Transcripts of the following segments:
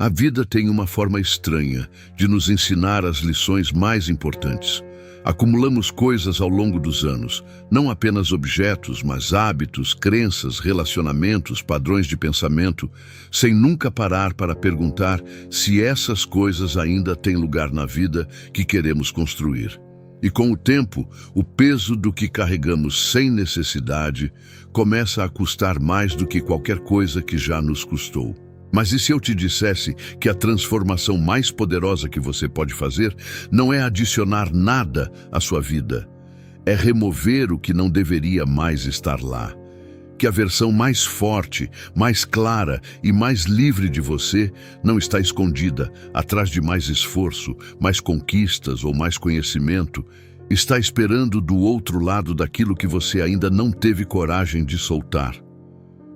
A vida tem uma forma estranha de nos ensinar as lições mais importantes. Acumulamos coisas ao longo dos anos, não apenas objetos, mas hábitos, crenças, relacionamentos, padrões de pensamento, sem nunca parar para perguntar se essas coisas ainda têm lugar na vida que queremos construir. E com o tempo, o peso do que carregamos sem necessidade começa a custar mais do que qualquer coisa que já nos custou. Mas e se eu te dissesse que a transformação mais poderosa que você pode fazer não é adicionar nada à sua vida, é remover o que não deveria mais estar lá? Que a versão mais forte, mais clara e mais livre de você não está escondida atrás de mais esforço, mais conquistas ou mais conhecimento, está esperando do outro lado daquilo que você ainda não teve coragem de soltar.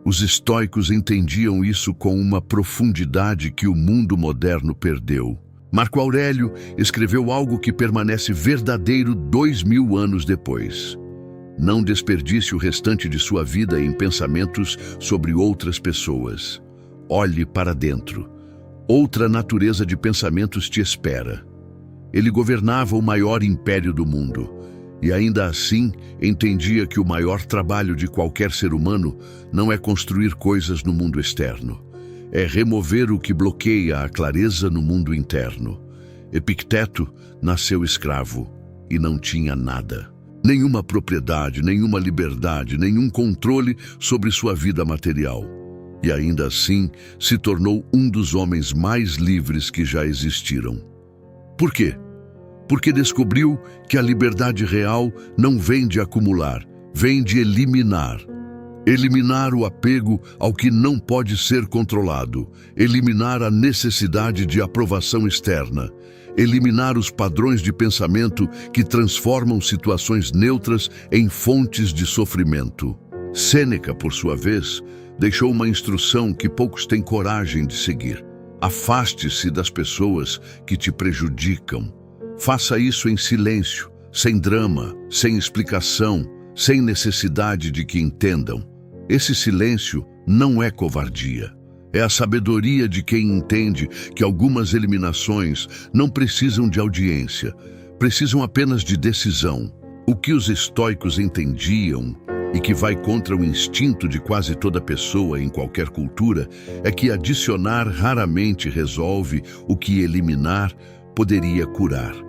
Os estoicos entendiam isso com uma profundidade que o mundo moderno perdeu. Marco Aurélio escreveu algo que permanece verdadeiro 2000 anos depois. Não desperdice o restante de sua vida em pensamentos sobre outras pessoas. Olhe para dentro. Outra natureza de pensamentos te espera. Ele governava o maior império do mundo. E ainda assim, entendia que o maior trabalho de qualquer ser humano não é construir coisas no mundo externo. É remover o que bloqueia a clareza no mundo interno. Epicteto nasceu escravo e não tinha nada. Nenhuma propriedade, nenhuma liberdade, nenhum controle sobre sua vida material. E ainda assim, se tornou um dos homens mais livres que já existiram. Por quê? Porque descobriu que a liberdade real não vem de acumular, vem de eliminar. Eliminar o apego ao que não pode ser controlado, eliminar a necessidade de aprovação externa, eliminar os padrões de pensamento que transformam situações neutras em fontes de sofrimento. Sêneca, por sua vez, deixou uma instrução que poucos têm coragem de seguir. Afaste-se das pessoas que te prejudicam. Faça isso em silêncio, sem drama, sem explicação, sem necessidade de que entendam. Esse silêncio não é covardia. É a sabedoria de quem entende que algumas eliminações não precisam de audiência, precisam apenas de decisão. O que os estoicos entendiam, e que vai contra o instinto de quase toda pessoa em qualquer cultura, é que adicionar raramente resolve o que eliminar poderia curar.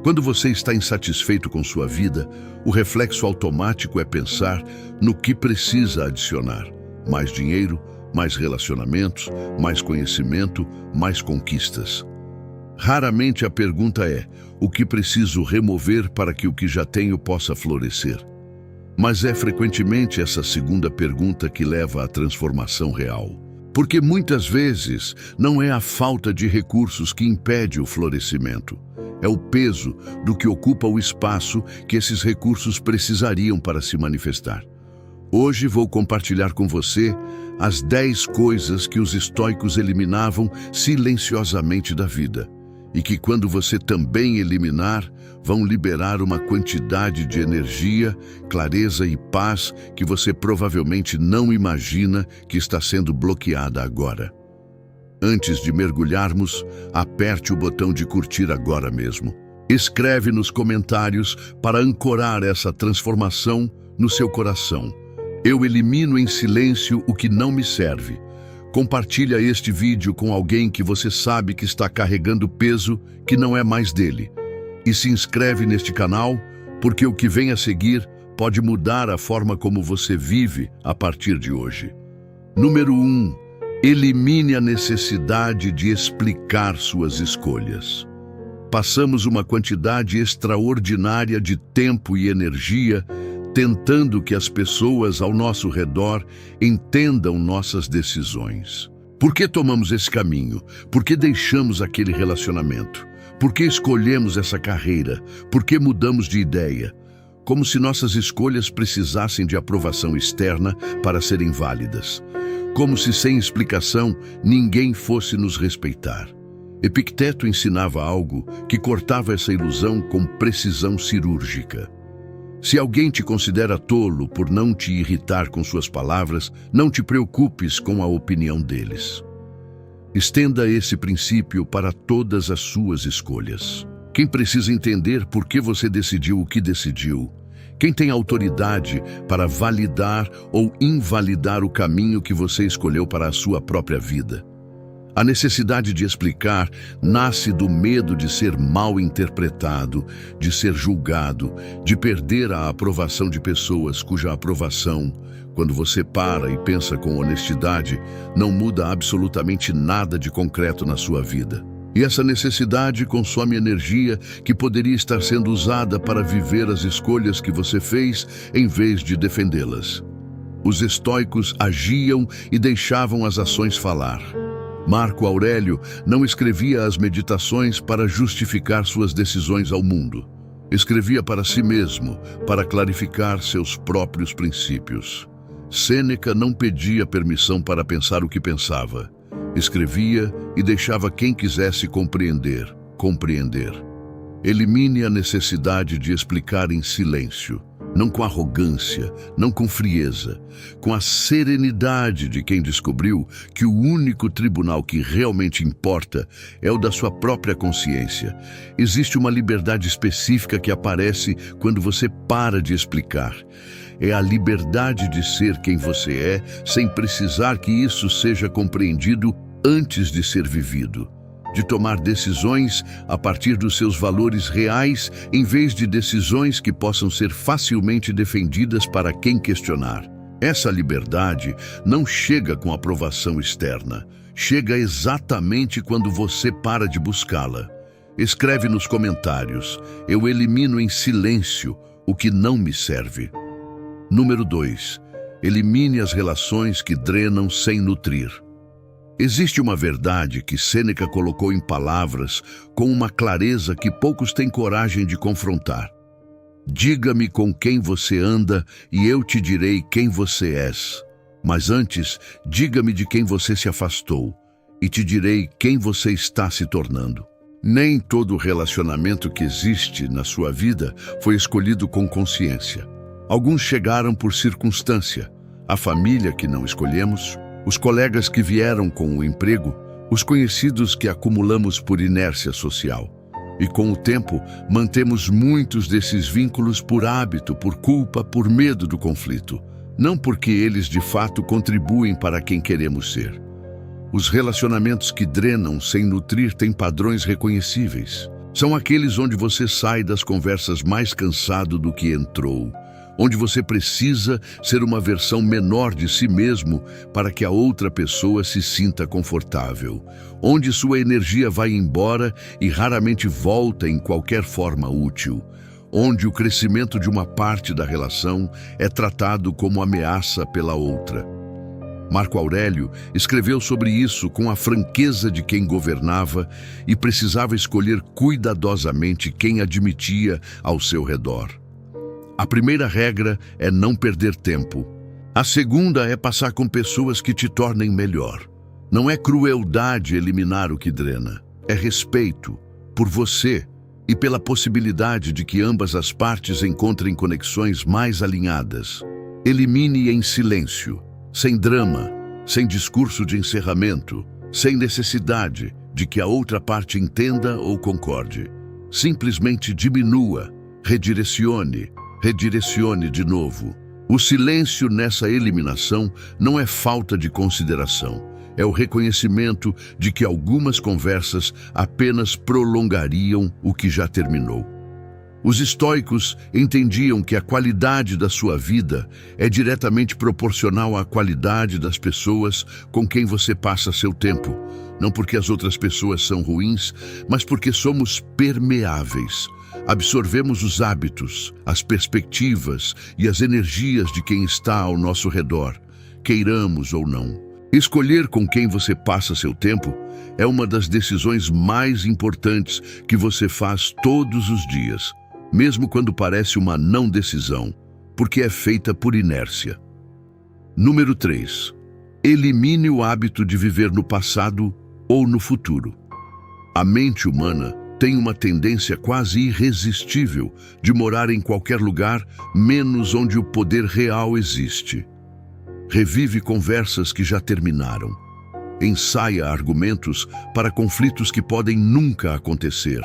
Quando você está insatisfeito com sua vida, o reflexo automático é pensar no que precisa adicionar. Mais dinheiro, mais relacionamentos, mais conhecimento, mais conquistas. Raramente a pergunta é: o que preciso remover para que o que já tenho possa florescer? Mas é frequentemente essa segunda pergunta que leva à transformação real. Porque muitas vezes não é a falta de recursos que impede o florescimento. É o peso do que ocupa o espaço que esses recursos precisariam para se manifestar. Hoje vou compartilhar com você as 10 coisas que os estoicos eliminavam silenciosamente da vida, e que quando você também eliminar, vão liberar uma quantidade de energia, clareza e paz que você provavelmente não imagina que está sendo bloqueada agora. Antes de mergulharmos, aperte o botão de curtir agora mesmo. Escreve nos comentários para ancorar essa transformação no seu coração. Eu elimino em silêncio o que não me serve. Compartilha este vídeo com alguém que você sabe que está carregando peso que não é mais dele. E se inscreve neste canal, porque o que vem a seguir pode mudar a forma como você vive a partir de hoje. Número 1. Elimine a necessidade de explicar suas escolhas. Passamos uma quantidade extraordinária de tempo e energia tentando que as pessoas ao nosso redor entendam nossas decisões. Por que tomamos esse caminho? Por que deixamos aquele relacionamento? Por que escolhemos essa carreira? Por que mudamos de ideia? Como se nossas escolhas precisassem de aprovação externa para serem válidas. Como se sem explicação ninguém fosse nos respeitar. Epicteto ensinava algo que cortava essa ilusão com precisão cirúrgica. Se alguém te considera tolo por não te irritar com suas palavras, não te preocupes com a opinião deles. Estenda esse princípio para todas as suas escolhas. Quem precisa entender por que você decidiu o que decidiu? Quem tem autoridade para validar ou invalidar o caminho que você escolheu para a sua própria vida? A necessidade de explicar nasce do medo de ser mal interpretado, de ser julgado, de perder a aprovação de pessoas cuja aprovação, quando você para e pensa com honestidade, não muda absolutamente nada de concreto na sua vida. E essa necessidade consome energia que poderia estar sendo usada para viver as escolhas que você fez em vez de defendê-las. Os estoicos agiam e deixavam as ações falar. Marco Aurélio não escrevia as meditações para justificar suas decisões ao mundo. Escrevia para si mesmo, para clarificar seus próprios princípios. Sêneca não pedia permissão para pensar o que pensava. Escrevia e deixava quem quisesse compreender. Elimine a necessidade de explicar em silêncio. Não com arrogância, não com frieza, com a serenidade de quem descobriu que o único tribunal que realmente importa é o da sua própria consciência. Existe uma liberdade específica que aparece quando você para de explicar. É a liberdade de ser quem você é, sem precisar que isso seja compreendido antes de ser vivido. De tomar decisões a partir dos seus valores reais, em vez de decisões que possam ser facilmente defendidas para quem questionar. Essa liberdade não chega com aprovação externa. Chega exatamente quando você para de buscá-la. Escreve nos comentários: eu elimino em silêncio o que não me serve. Número 2. Elimine as relações que drenam sem nutrir. Existe uma verdade que Sêneca colocou em palavras com uma clareza que poucos têm coragem de confrontar. Diga-me com quem você anda e eu te direi quem você és. Mas antes, diga-me de quem você se afastou e te direi quem você está se tornando. Nem todo relacionamento que existe na sua vida foi escolhido com consciência. Alguns chegaram por circunstância, a família que não escolhemos, os colegas que vieram com o emprego, os conhecidos que acumulamos por inércia social. E com o tempo, mantemos muitos desses vínculos por hábito, por culpa, por medo do conflito. Não porque eles de fato contribuem para quem queremos ser. Os relacionamentos que drenam sem nutrir têm padrões reconhecíveis. São aqueles onde você sai das conversas mais cansado do que entrou, onde você precisa ser uma versão menor de si mesmo para que a outra pessoa se sinta confortável, onde sua energia vai embora e raramente volta em qualquer forma útil, onde o crescimento de uma parte da relação é tratado como ameaça pela outra. Marco Aurélio escreveu sobre isso com a franqueza de quem governava e precisava escolher cuidadosamente quem admitia ao seu redor. A primeira regra é não perder tempo. A segunda é passar com pessoas que te tornem melhor. Não é crueldade eliminar o que drena. É respeito por você e pela possibilidade de que ambas as partes encontrem conexões mais alinhadas. Elimine em silêncio, sem drama, sem discurso de encerramento, sem necessidade de que a outra parte entenda ou concorde. Simplesmente diminua, redirecione de novo. O silêncio nessa eliminação não é falta de consideração, é o reconhecimento de que algumas conversas apenas prolongariam o que já terminou. Os estoicos entendiam que a qualidade da sua vida é diretamente proporcional à qualidade das pessoas com quem você passa seu tempo, não porque as outras pessoas são ruins, mas porque somos permeáveis. Absorvemos os hábitos, as perspectivas e as energias de quem está ao nosso redor, queiramos ou não. Escolher com quem você passa seu tempo é uma das decisões mais importantes que você faz todos os dias, mesmo quando parece uma não decisão, porque é feita por inércia. Número 3. Elimine o hábito de viver no passado ou no futuro. A mente humana tem uma tendência quase irresistível de morar em qualquer lugar, menos onde o poder real existe. Revive conversas que já terminaram. ensaia argumentos para conflitos que podem nunca acontecer.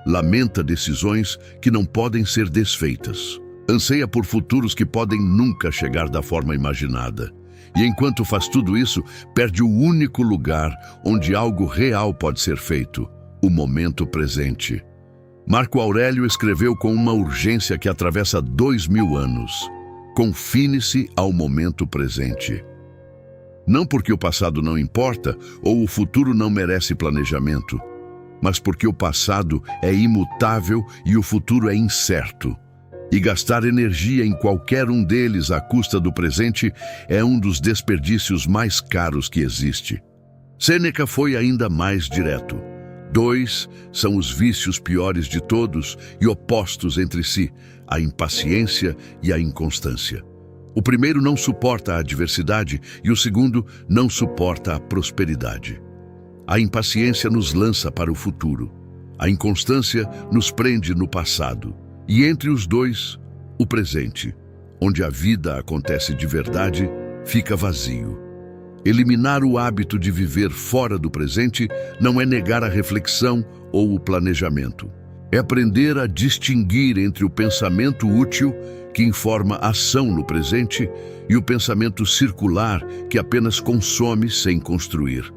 Lamenta decisões que não podem ser desfeitas. Anseia por futuros que podem nunca chegar da forma imaginada. E enquanto faz tudo isso, perde o único lugar onde algo real pode ser feito: o momento presente. Marco Aurélio escreveu com uma urgência que atravessa 2000 anos. Confine-se ao momento presente. Não porque o passado não importa ou o futuro não merece planejamento, mas porque o passado é imutável e o futuro é incerto. E gastar energia em qualquer um deles à custa do presente é um dos desperdícios mais caros que existe. Sêneca foi ainda mais direto. 2 são os vícios piores de todos e opostos entre si: a impaciência e a inconstância. O primeiro não suporta a adversidade e o segundo não suporta a prosperidade. A impaciência nos lança para o futuro. A inconstância nos prende no passado. E entre os dois, o presente, onde a vida acontece de verdade, fica vazio. Eliminar o hábito de viver fora do presente não é negar a reflexão ou o planejamento. É aprender a distinguir entre o pensamento útil, que informa ação no presente, e o pensamento circular, que apenas consome sem construir.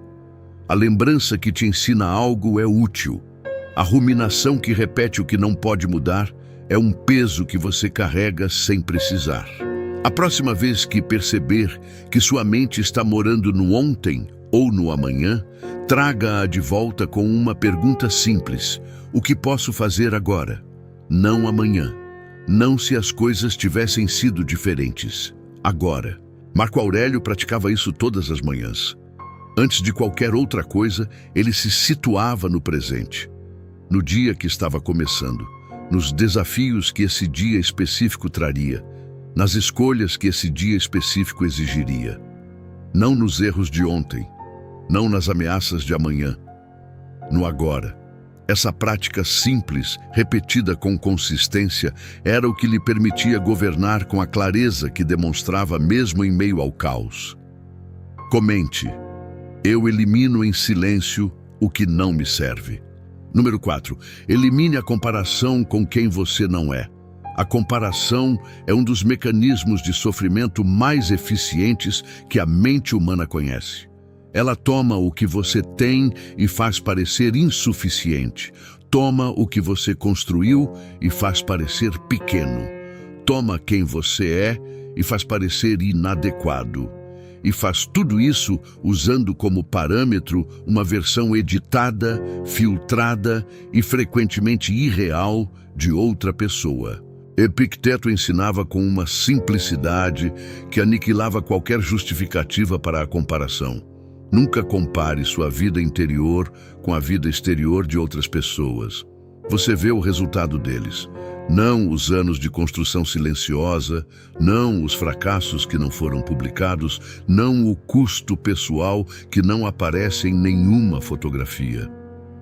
A lembrança que te ensina algo é útil. A ruminação que repete o que não pode mudar é um peso que você carrega sem precisar. A próxima vez que perceber que sua mente está morando no ontem ou no amanhã, traga-a de volta com uma pergunta simples: o que posso fazer agora? Não amanhã. Não se as coisas tivessem sido diferentes. Agora. Marco Aurélio praticava isso todas as manhãs. Antes de qualquer outra coisa, ele se situava no presente, no dia que estava começando, nos desafios que esse dia específico traria, nas escolhas que esse dia específico exigiria. Não nos erros de ontem, não nas ameaças de amanhã, no agora. Essa prática simples, repetida com consistência, era o que lhe permitia governar com a clareza que demonstrava mesmo em meio ao caos. Comente: eu elimino em silêncio o que não me serve. Número 4. Elimine a comparação com quem você não é. A comparação é um dos mecanismos de sofrimento mais eficientes que a mente humana conhece. Ela toma o que você tem e faz parecer insuficiente. Toma o que você construiu e faz parecer pequeno. Toma quem você é e faz parecer inadequado. E faz tudo isso usando como parâmetro uma versão editada, filtrada e frequentemente irreal de outra pessoa. Epicteto ensinava com uma simplicidade que aniquilava qualquer justificativa para a comparação. Nunca compare sua vida interior com a vida exterior de outras pessoas. Você vê o resultado deles. Não os anos de construção silenciosa, não os fracassos que não foram publicados, não o custo pessoal que não aparece em nenhuma fotografia.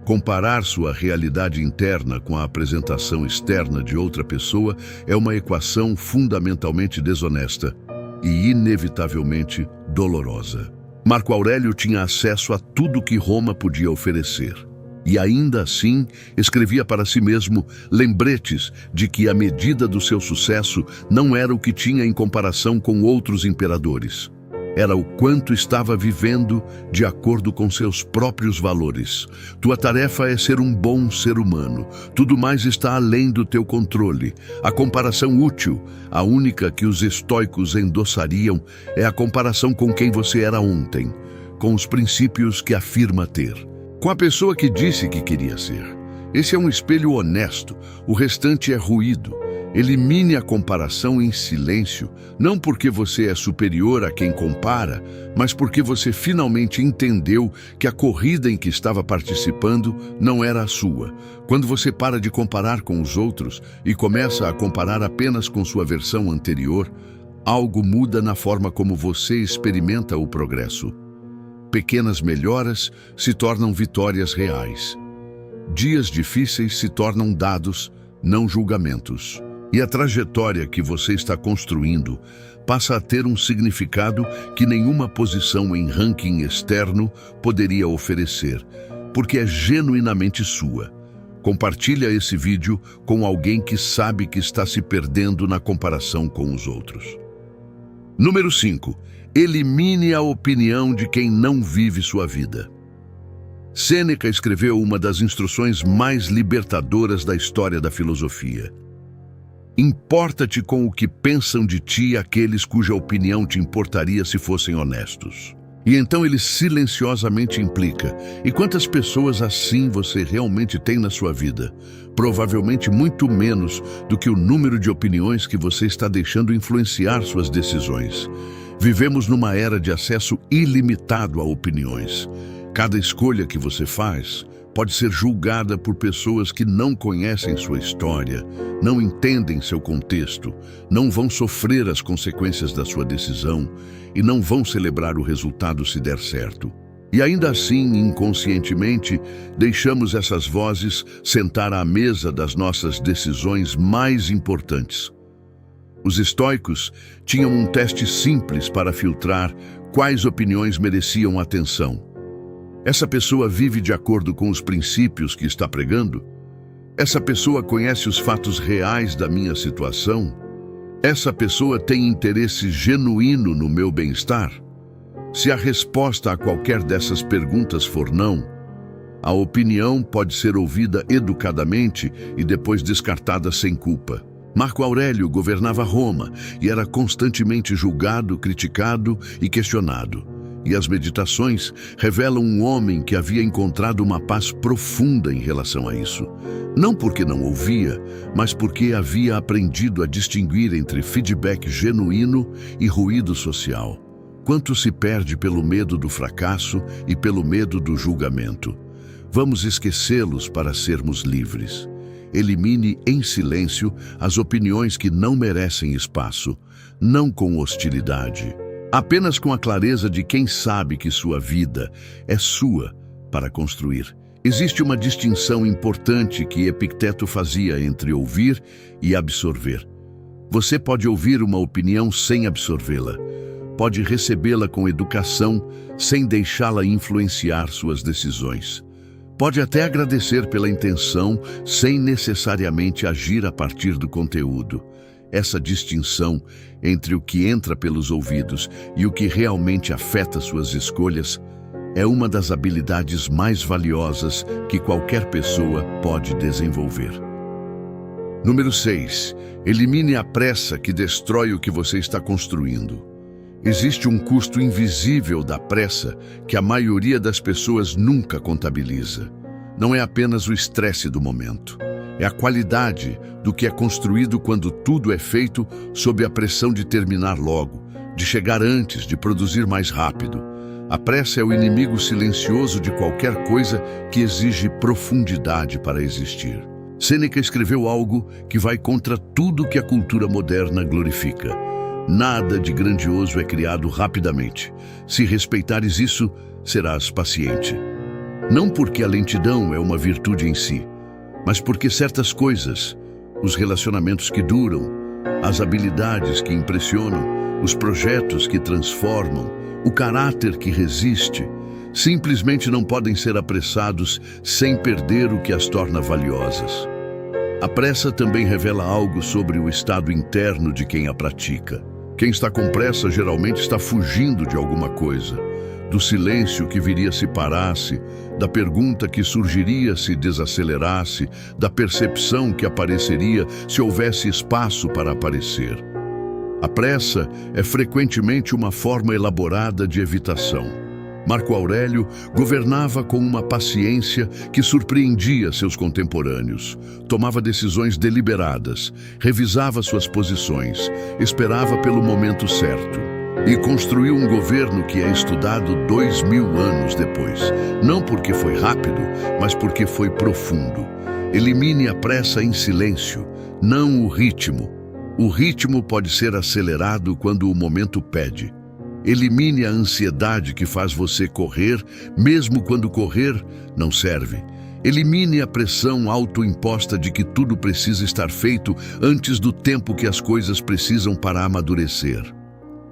Comparar sua realidade interna com a apresentação externa de outra pessoa é uma equação fundamentalmente desonesta e inevitavelmente dolorosa. Marco Aurélio tinha acesso a tudo que Roma podia oferecer. E ainda assim, escrevia para si mesmo lembretes de que a medida do seu sucesso não era o que tinha em comparação com outros imperadores. Era o quanto estava vivendo de acordo com seus próprios valores. Tua tarefa é ser um bom ser humano. Tudo mais está além do teu controle. A comparação útil, a única que os estoicos endossariam, é a comparação com quem você era ontem, com os princípios que afirma ter, com a pessoa que disse que queria ser. Esse é um espelho honesto, o restante é ruído. Elimine a comparação em silêncio, não porque você é superior a quem compara, mas porque você finalmente entendeu que a corrida em que estava participando não era a sua. Quando você para de comparar com os outros e começa a comparar apenas com sua versão anterior, algo muda na forma como você experimenta o progresso. Pequenas melhoras se tornam vitórias reais. Dias difíceis se tornam dados, não julgamentos. E a trajetória que você está construindo passa a ter um significado que nenhuma posição em ranking externo poderia oferecer, porque é genuinamente sua. Compartilha esse vídeo com alguém que sabe que está se perdendo na comparação com os outros. Número 5. Elimine a opinião de quem não vive sua vida. Sêneca escreveu uma das instruções mais libertadoras da história da filosofia. Importa-te com o que pensam de ti aqueles cuja opinião te importaria se fossem honestos. E então ele silenciosamente implica: e quantas pessoas assim você realmente tem na sua vida? Provavelmente muito menos do que o número de opiniões que você está deixando influenciar suas decisões. Vivemos numa era de acesso ilimitado a opiniões. Cada escolha que você faz pode ser julgada por pessoas que não conhecem sua história, não entendem seu contexto, não vão sofrer as consequências da sua decisão e não vão celebrar o resultado se der certo. E ainda assim, inconscientemente, deixamos essas vozes sentar à mesa das nossas decisões mais importantes. Os estoicos tinham um teste simples para filtrar quais opiniões mereciam atenção. Essa pessoa vive de acordo com os princípios que está pregando? Essa pessoa conhece os fatos reais da minha situação? Essa pessoa tem interesse genuíno no meu bem-estar? Se a resposta a qualquer dessas perguntas for não, a opinião pode ser ouvida educadamente e depois descartada sem culpa. Marco Aurélio governava Roma e era constantemente julgado, criticado e questionado. E as meditações revelam um homem que havia encontrado uma paz profunda em relação a isso. Não porque não ouvia, mas porque havia aprendido a distinguir entre feedback genuíno e ruído social. Quanto se perde pelo medo do fracasso e pelo medo do julgamento. Vamos esquecê-los para sermos livres. Elimine em silêncio as opiniões que não merecem espaço, não com hostilidade. Apenas com a clareza de quem sabe que sua vida é sua para construir. Existe uma distinção importante que Epicteto fazia entre ouvir e absorver. Você pode ouvir uma opinião sem absorvê-la. Pode recebê-la com educação sem deixá-la influenciar suas decisões. Pode até agradecer pela intenção sem necessariamente agir a partir do conteúdo. Essa distinção entre o que entra pelos ouvidos e o que realmente afeta suas escolhas é uma das habilidades mais valiosas que qualquer pessoa pode desenvolver. Número 6. Elimine a pressa que destrói o que você está construindo. Existe um custo invisível da pressa que a maioria das pessoas nunca contabiliza. Não é apenas o estresse do momento. É a qualidade do que é construído quando tudo é feito sob a pressão de terminar logo, de chegar antes, de produzir mais rápido. A pressa é o inimigo silencioso de qualquer coisa que exige profundidade para existir. Sêneca escreveu algo que vai contra tudo que a cultura moderna glorifica. Nada de grandioso é criado rapidamente. Se respeitares isso, serás paciente. Não porque a lentidão é uma virtude em si, mas porque certas coisas, os relacionamentos que duram, as habilidades que impressionam, os projetos que transformam, o caráter que resiste, simplesmente não podem ser apressados sem perder o que as torna valiosas. A pressa também revela algo sobre o estado interno de quem a pratica. Quem está com pressa geralmente está fugindo de alguma coisa, do silêncio que viria se parasse, da pergunta que surgiria se desacelerasse, da percepção que apareceria se houvesse espaço para aparecer. A pressa é frequentemente uma forma elaborada de evitação. Marco Aurélio governava com uma paciência que surpreendia seus contemporâneos. Tomava decisões deliberadas, revisava suas posições, esperava pelo momento certo. E construiu um governo que é estudado 2000 anos depois. Não porque foi rápido, mas porque foi profundo. Elimine a pressa em silêncio, não o ritmo. O ritmo pode ser acelerado quando o momento pede. Elimine a ansiedade que faz você correr, mesmo quando correr não serve. Elimine a pressão autoimposta de que tudo precisa estar feito antes do tempo que as coisas precisam para amadurecer.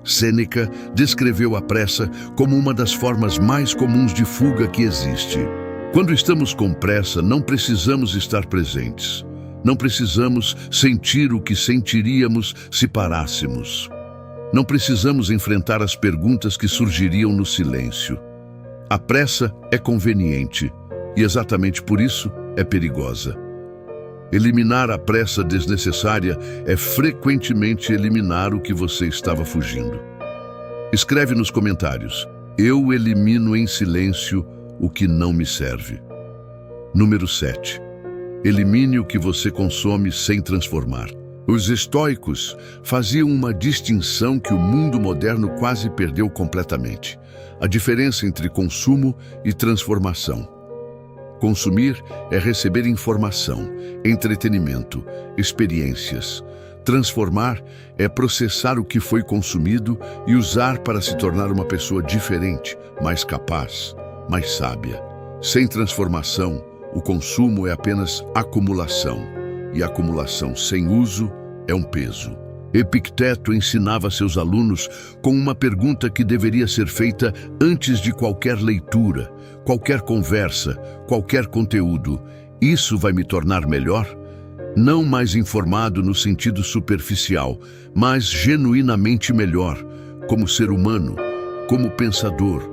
Sêneca descreveu a pressa como uma das formas mais comuns de fuga que existe. Quando estamos com pressa, não precisamos estar presentes. Não precisamos sentir o que sentiríamos se parássemos. Não precisamos enfrentar as perguntas que surgiriam no silêncio. A pressa é conveniente e exatamente por isso é perigosa. Eliminar a pressa desnecessária é frequentemente eliminar o que você estava fugindo. Escreve nos comentários: eu elimino em silêncio o que não me serve. Número 7. Elimine o que você consome sem transformar. Os estoicos faziam uma distinção que o mundo moderno quase perdeu completamente: a diferença entre consumo e transformação. Consumir é receber informação, entretenimento, experiências. Transformar é processar o que foi consumido e usar para se tornar uma pessoa diferente, mais capaz, mais sábia. Sem transformação, o consumo é apenas acumulação, e acumulação sem uso é um peso. Epicteto ensinava seus alunos com uma pergunta que deveria ser feita antes de qualquer leitura, qualquer conversa, qualquer conteúdo: isso vai me tornar melhor? Não mais informado no sentido superficial, mas genuinamente melhor, como ser humano, como pensador,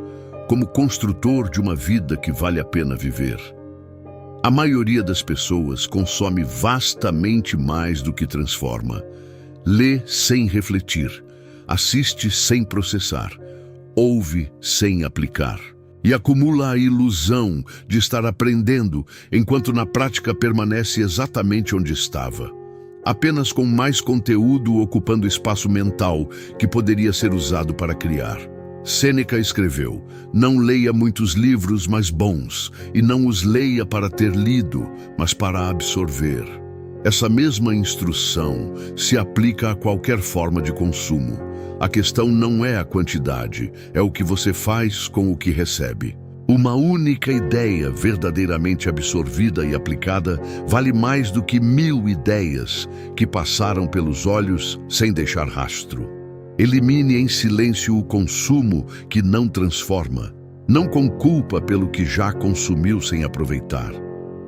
como construtor de uma vida que vale a pena viver. A maioria das pessoas consome vastamente mais do que transforma. Lê sem refletir, assiste sem processar, ouve sem aplicar. E acumula a ilusão de estar aprendendo, enquanto na prática permanece exatamente onde estava, apenas com mais conteúdo ocupando espaço mental que poderia ser usado para criar. Sêneca escreveu: não leia muitos livros, mas bons, e não os leia para ter lido, mas para absorver. Essa mesma instrução se aplica a qualquer forma de consumo. A questão não é a quantidade, é o que você faz com o que recebe. Uma única ideia verdadeiramente absorvida e aplicada vale mais do que 1000 ideias que passaram pelos olhos sem deixar rastro. Elimine em silêncio o consumo que não transforma, não com culpa pelo que já consumiu sem aproveitar.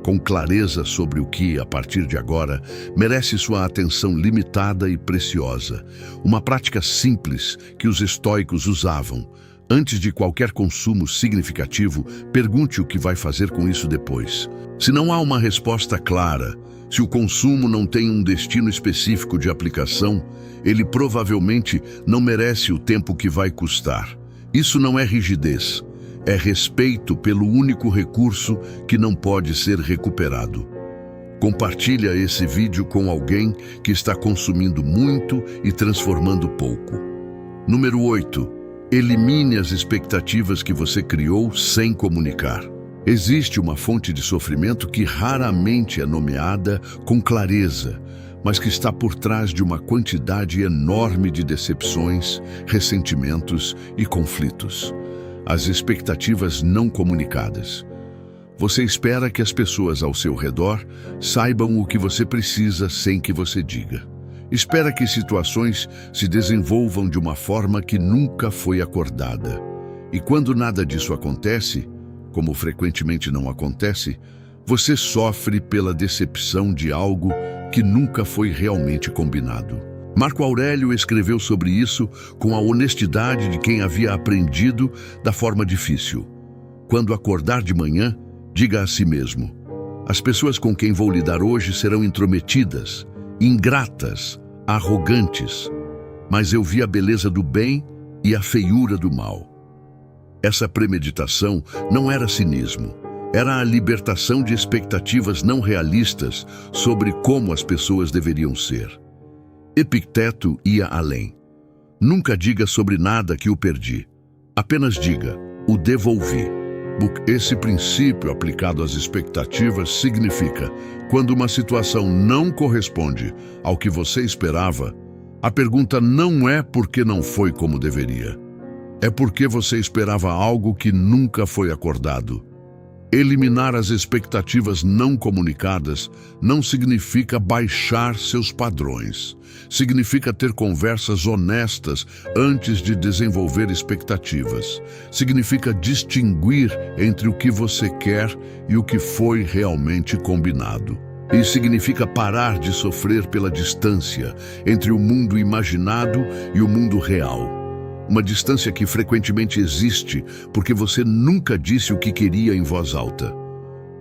Com clareza sobre o que, a partir de agora, merece sua atenção limitada e preciosa. Uma prática simples que os estoicos usavam. Antes de qualquer consumo significativo, pergunte o que vai fazer com isso depois. Se não há uma resposta clara, se o consumo não tem um destino específico de aplicação, ele provavelmente não merece o tempo que vai custar. Isso não é rigidez. É respeito pelo único recurso que não pode ser recuperado. Compartilha esse vídeo com alguém que está consumindo muito e transformando pouco. Número 8. Elimine as expectativas que você criou sem comunicar. Existe uma fonte de sofrimento que raramente é nomeada com clareza, mas que está por trás de uma quantidade enorme de decepções, ressentimentos e conflitos. As expectativas não comunicadas. Você espera que as pessoas ao seu redor saibam o que você precisa sem que você diga. Espera que situações se desenvolvam de uma forma que nunca foi acordada. E quando nada disso acontece, como frequentemente não acontece, você sofre pela decepção de algo que nunca foi realmente combinado. Marco Aurélio escreveu sobre isso com a honestidade de quem havia aprendido da forma difícil. Quando acordar de manhã, diga a si mesmo: as pessoas com quem vou lidar hoje serão intrometidas, ingratas, arrogantes, mas eu vi a beleza do bem e a feiura do mal. Essa premeditação não era cinismo, era a libertação de expectativas não realistas sobre como as pessoas deveriam ser. Epicteto ia além. Nunca diga sobre nada que o perdi. Apenas diga: o devolvi. Esse princípio aplicado às expectativas significa: quando uma situação não corresponde ao que você esperava, a pergunta não é porque não foi como deveria. É porque você esperava algo que nunca foi acordado. Eliminar as expectativas não comunicadas não significa baixar seus padrões. Significa ter conversas honestas antes de desenvolver expectativas. Significa distinguir entre o que você quer e o que foi realmente combinado. E significa parar de sofrer pela distância entre o mundo imaginado e o mundo real. Uma distância que frequentemente existe porque você nunca disse o que queria em voz alta.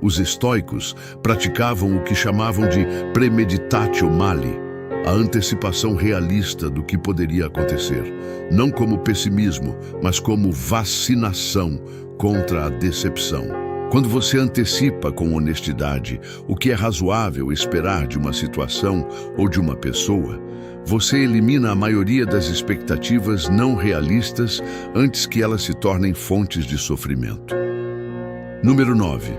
Os estoicos praticavam o que chamavam de premeditatio mali, a antecipação realista do que poderia acontecer, não como pessimismo, mas como vacinação contra a decepção. Quando você antecipa com honestidade o que é razoável esperar de uma situação ou de uma pessoa, você elimina a maioria das expectativas não realistas antes que elas se tornem fontes de sofrimento. Número 9.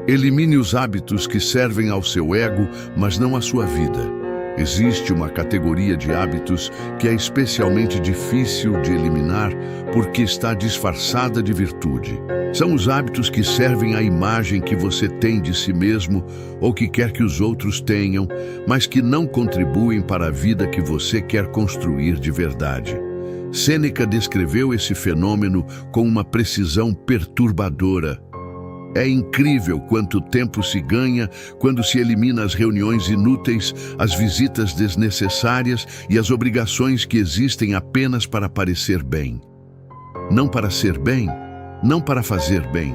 Elimine os hábitos que servem ao seu ego, mas não à sua vida. Existe uma categoria de hábitos que é especialmente difícil de eliminar porque está disfarçada de virtude. São os hábitos que servem à imagem que você tem de si mesmo ou que quer que os outros tenham, mas que não contribuem para a vida que você quer construir de verdade. Sêneca descreveu esse fenômeno com uma precisão perturbadora. É incrível quanto tempo se ganha quando se elimina as reuniões inúteis, as visitas desnecessárias e as obrigações que existem apenas para parecer bem. Não para ser bem, não para fazer bem,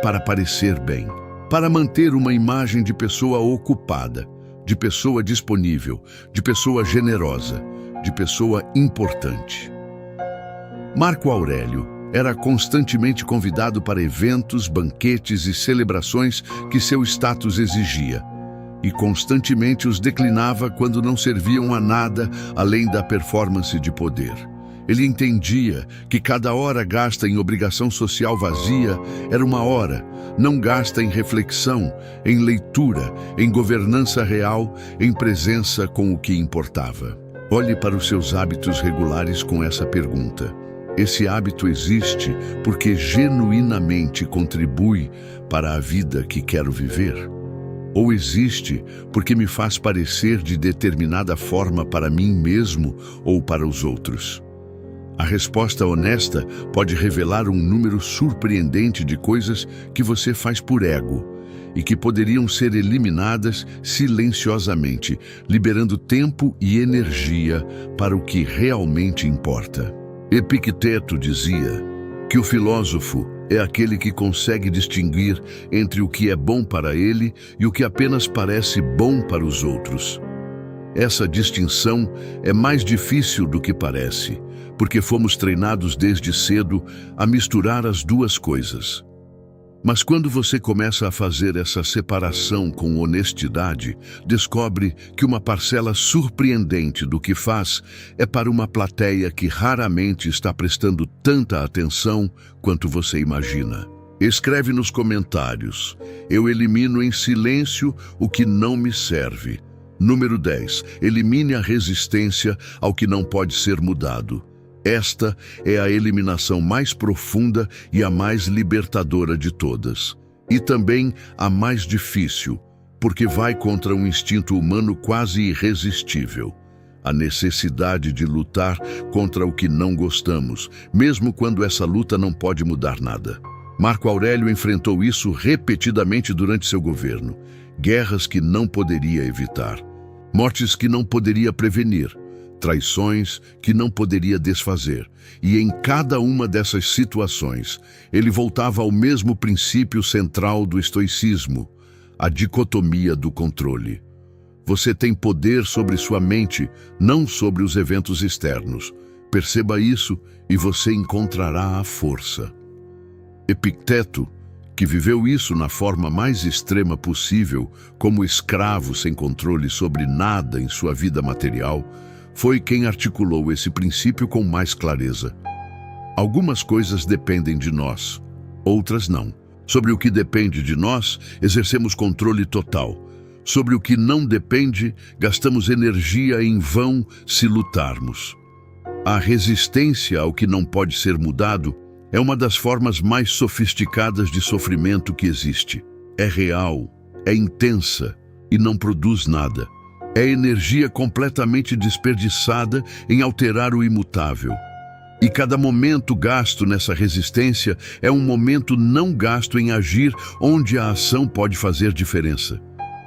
para parecer bem. Para manter uma imagem de pessoa ocupada, de pessoa disponível, de pessoa generosa, de pessoa importante. Marco Aurélio era constantemente convidado para eventos, banquetes e celebrações que seu status exigia, e constantemente os declinava quando não serviam a nada além da performance de poder. Ele entendia que cada hora gasta em obrigação social vazia era uma hora, não gasta em reflexão, em leitura, em governança real, em presença com o que importava. Olhe para os seus hábitos regulares com essa pergunta. Esse hábito existe porque genuinamente contribui para a vida que quero viver? Ou existe porque me faz parecer de determinada forma para mim mesmo ou para os outros? A resposta honesta pode revelar um número surpreendente de coisas que você faz por ego e que poderiam ser eliminadas silenciosamente, liberando tempo e energia para o que realmente importa. Epicteto dizia que o filósofo é aquele que consegue distinguir entre o que é bom para ele e o que apenas parece bom para os outros. Essa distinção é mais difícil do que parece, porque fomos treinados desde cedo a misturar as duas coisas. Mas quando você começa a fazer essa separação com honestidade, descobre que uma parcela surpreendente do que faz é para uma plateia que raramente está prestando tanta atenção quanto você imagina. Escreve nos comentários: eu elimino em silêncio o que não me serve. Número 10. Elimine a resistência ao que não pode ser mudado. Esta é a eliminação mais profunda e a mais libertadora de todas. E também a mais difícil, porque vai contra um instinto humano quase irresistível. A necessidade de lutar contra o que não gostamos, mesmo quando essa luta não pode mudar nada. Marco Aurélio enfrentou isso repetidamente durante seu governo. Guerras que não poderia evitar, mortes que não poderia prevenir, traições que não poderia desfazer. E em cada uma dessas situações, ele voltava ao mesmo princípio central do estoicismo, a dicotomia do controle. Você tem poder sobre sua mente, não sobre os eventos externos. Perceba isso e você encontrará a força. Epicteto, que viveu isso na forma mais extrema possível, como escravo sem controle sobre nada em sua vida material, foi quem articulou esse princípio com mais clareza. Algumas coisas dependem de nós, outras não. Sobre o que depende de nós, exercemos controle total. Sobre o que não depende, gastamos energia em vão se lutarmos. A resistência ao que não pode ser mudado É uma das formas mais sofisticadas de sofrimento que existe. É real, é intensa e não produz nada. É energia completamente desperdiçada em alterar o imutável. E cada momento gasto nessa resistência é um momento não gasto em agir onde a ação pode fazer diferença.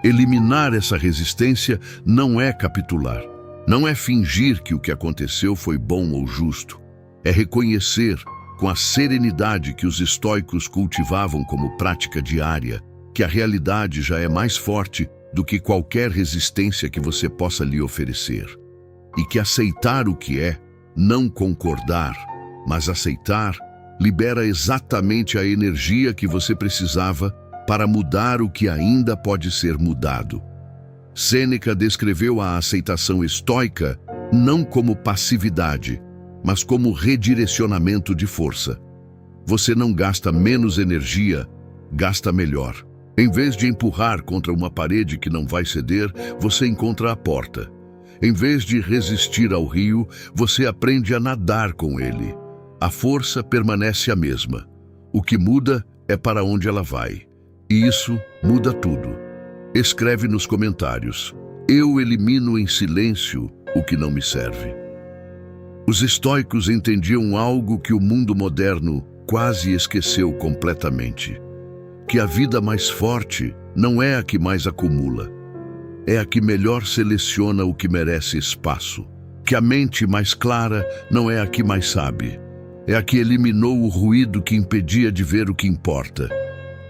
Eliminar essa resistência não é capitular. Não é fingir que o que aconteceu foi bom ou justo. É reconhecer, com a serenidade que os estoicos cultivavam como prática diária, que a realidade já é mais forte do que qualquer resistência que você possa lhe oferecer. E que aceitar o que é, não concordar, mas aceitar, libera exatamente a energia que você precisava para mudar o que ainda pode ser mudado. Sêneca descreveu a aceitação estoica não como passividade, mas como redirecionamento de força. Você não gasta menos energia, gasta melhor. Em vez de empurrar contra uma parede que não vai ceder, você encontra a porta. Em vez de resistir ao rio, você aprende a nadar com ele. A força permanece a mesma. O que muda é para onde ela vai. E isso muda tudo. Escreve nos comentários: eu elimino em silêncio o que não me serve. Os estoicos entendiam algo que o mundo moderno quase esqueceu completamente. Que a vida mais forte não é a que mais acumula. É a que melhor seleciona o que merece espaço. Que a mente mais clara não é a que mais sabe. É a que eliminou o ruído que impedia de ver o que importa.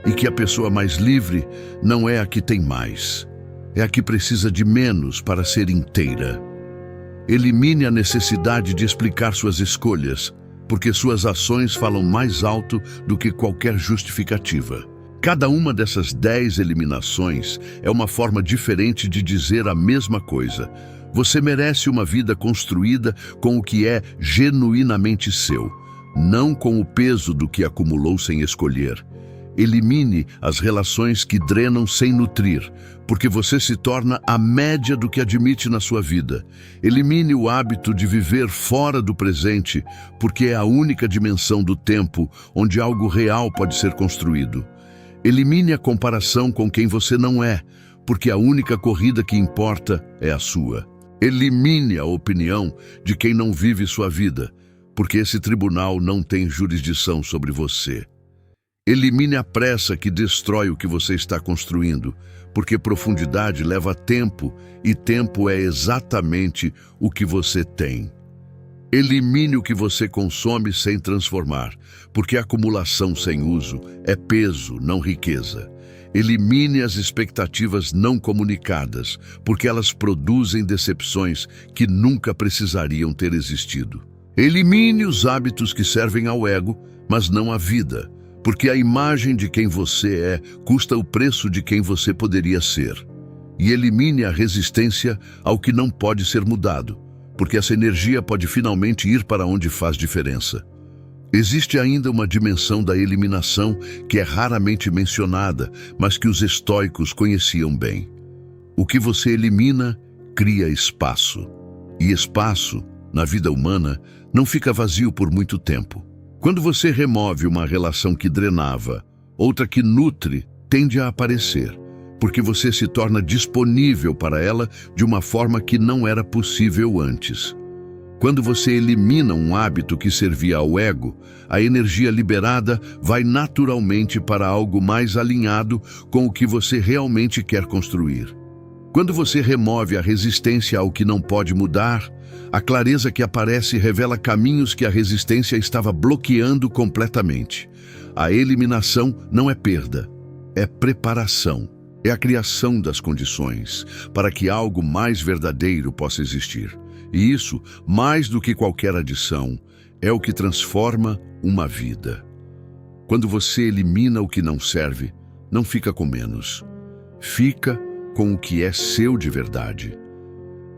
E que a pessoa mais livre não é a que tem mais. É a que precisa de menos para ser inteira. Elimine a necessidade de explicar suas escolhas, porque suas ações falam mais alto do que qualquer justificativa. Cada uma dessas 10 eliminações é uma forma diferente de dizer a mesma coisa. Você merece uma vida construída com o que é genuinamente seu, não com o peso do que acumulou sem escolher. Elimine as relações que drenam sem nutrir, porque você se torna a média do que admite na sua vida. Elimine o hábito de viver fora do presente, porque é a única dimensão do tempo onde algo real pode ser construído. Elimine a comparação com quem você não é, porque a única corrida que importa é a sua. Elimine a opinião de quem não vive sua vida, porque esse tribunal não tem jurisdição sobre você. Elimine a pressa que destrói o que você está construindo, porque profundidade leva tempo e tempo é exatamente o que você tem. Elimine o que você consome sem transformar, porque acumulação sem uso é peso, não riqueza. Elimine as expectativas não comunicadas, porque elas produzem decepções que nunca precisariam ter existido. Elimine os hábitos que servem ao ego, mas não à vida, porque a imagem de quem você é custa o preço de quem você poderia ser. E elimine a resistência ao que não pode ser mudado, porque essa energia pode finalmente ir para onde faz diferença. Existe ainda uma dimensão da eliminação que é raramente mencionada, mas que os estoicos conheciam bem. O que você elimina cria espaço. E espaço, na vida humana, não fica vazio por muito tempo. Quando você remove uma relação que drenava, outra que nutre tende a aparecer, porque você se torna disponível para ela de uma forma que não era possível antes. Quando você elimina um hábito que servia ao ego, a energia liberada vai naturalmente para algo mais alinhado com o que você realmente quer construir. Quando você remove a resistência ao que não pode mudar, a clareza que aparece revela caminhos que a resistência estava bloqueando completamente. A eliminação não é perda, é preparação. É a criação das condições para que algo mais verdadeiro possa existir. E isso, mais do que qualquer adição, é o que transforma uma vida. Quando você elimina o que não serve, não fica com menos. Fica com o que é seu de verdade.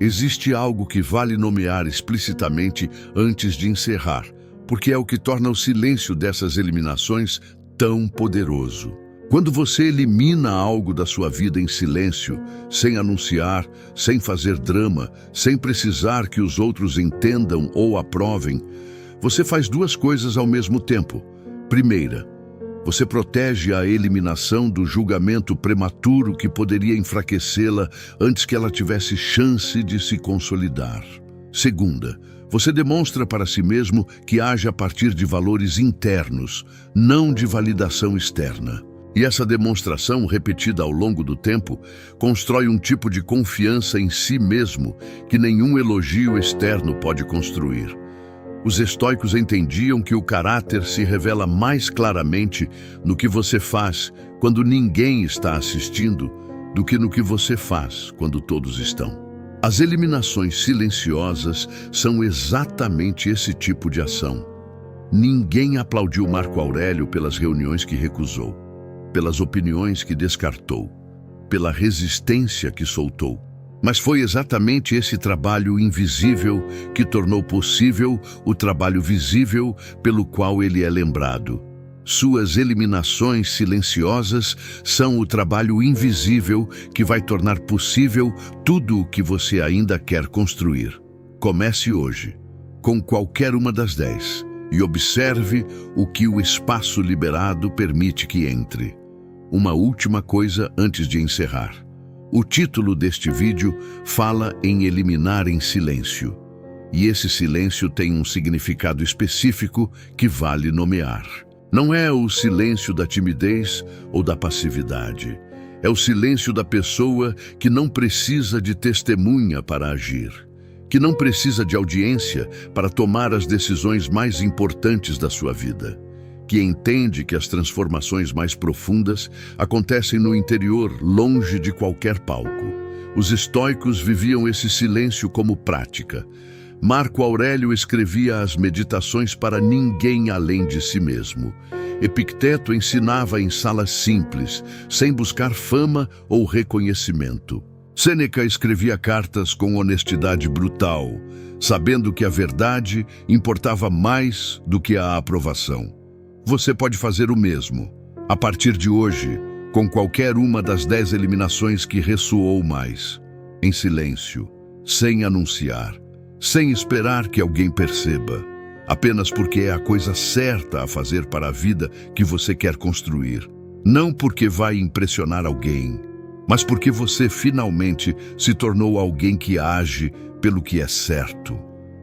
Existe algo que vale nomear explicitamente antes de encerrar, porque é o que torna o silêncio dessas eliminações tão poderoso. Quando você elimina algo da sua vida em silêncio, sem anunciar, sem fazer drama, sem precisar que os outros entendam ou aprovem, Você faz duas coisas ao mesmo tempo. Primeira, você protege a eliminação do julgamento prematuro que poderia enfraquecê-la antes que ela tivesse chance de se consolidar. Segunda, você demonstra para si mesmo que age a partir de valores internos, não de validação externa. E essa demonstração, repetida ao longo do tempo, constrói um tipo de confiança em si mesmo que nenhum elogio externo pode construir. Os estoicos entendiam que o caráter se revela mais claramente no que você faz quando ninguém está assistindo do que no que você faz quando todos estão. As eliminações silenciosas são exatamente esse tipo de ação. Ninguém aplaudiu Marco Aurélio pelas reuniões que recusou, pelas opiniões que descartou, pela resistência que soltou. Mas foi exatamente esse trabalho invisível que tornou possível o trabalho visível pelo qual ele é lembrado. Suas eliminações silenciosas são o trabalho invisível que vai tornar possível tudo o que você ainda quer construir. Comece hoje, com qualquer uma das 10, e observe o que o espaço liberado permite que entre. Uma última coisa antes de encerrar. O título deste vídeo fala em eliminar em silêncio. E esse silêncio tem um significado específico que vale nomear. Não é o silêncio da timidez ou da passividade. É o silêncio da pessoa que não precisa de testemunha para agir, que não precisa de audiência para tomar as decisões mais importantes da sua vida, que entende que as transformações mais profundas acontecem no interior, longe de qualquer palco. Os estoicos viviam esse silêncio como prática. Marco Aurélio escrevia as meditações para ninguém além de si mesmo. Epicteto ensinava em salas simples, sem buscar fama ou reconhecimento. Sêneca escrevia cartas com honestidade brutal, sabendo que a verdade importava mais do que a aprovação. Você pode fazer o mesmo, a partir de hoje, com qualquer uma das 10 eliminações que ressoou mais, em silêncio, sem anunciar, sem esperar que alguém perceba, apenas porque é a coisa certa a fazer para a vida que você quer construir. Não porque vai impressionar alguém, mas porque você finalmente se tornou alguém que age pelo que é certo,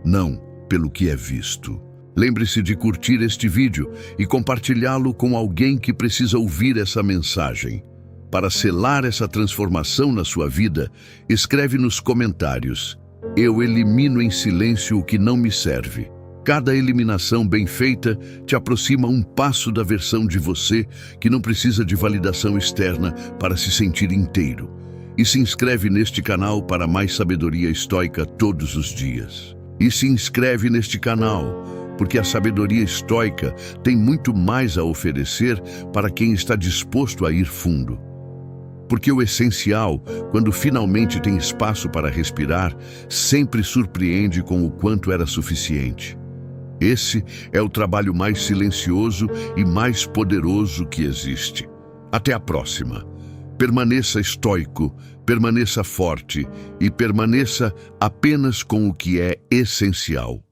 não pelo que é visto. Lembre-se de curtir este vídeo e compartilhá-lo com alguém que precisa ouvir essa mensagem. Para selar essa transformação na sua vida, escreve nos comentários: eu elimino em silêncio o que não me serve. Cada eliminação bem feita te aproxima um passo da versão de você que não precisa de validação externa para se sentir inteiro. E se inscreve neste canal para mais sabedoria estoica todos os dias. E se inscreve neste canal, porque a sabedoria estoica tem muito mais a oferecer para quem está disposto a ir fundo. Porque o essencial, quando finalmente tem espaço para respirar, sempre surpreende com o quanto era suficiente. Esse é o trabalho mais silencioso e mais poderoso que existe. Até a próxima. Permaneça estoico, permaneça forte e permaneça apenas com o que é essencial.